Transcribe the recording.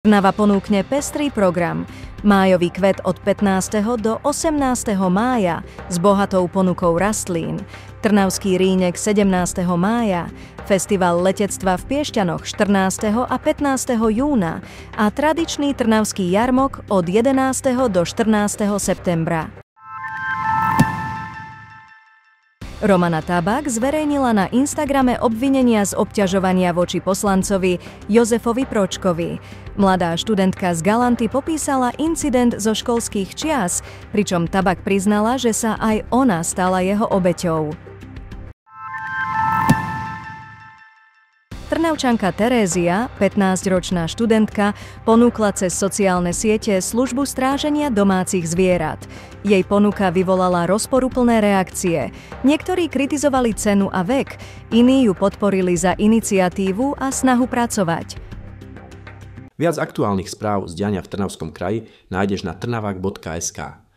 Trnava ponúkne pestrý program. Májový kvet od 15. do 18. mája s bohatou ponukou rastlín. Trnavský Rýnek 17. mája, festival letectva v Piešťanoch 14. a 15. júna a tradičný trnavský jarmok od 11. do 14. septembra. Romana Tabak zverejnila na Instagrame obvinenia z obťažovania voči poslancovi Jozefovi Pročkovi. Mladá študentka z Galanty popísala incident zo školských čias, pričom Tabak priznala, že sa aj ona stala jeho obeťou. Trnavčanka Terézia, 15-ročná študentka, ponúkla cez sociálne siete službu stráženia domácich zvierat. Jej ponuka vyvolala rozporuplné reakcie. Niektorí kritizovali cenu a vek, iní ju podporili za iniciatívu a snahu pracovať. Viac aktuálnych správ z diania v Trnavskom kraji nájdeš na trnavak.sk.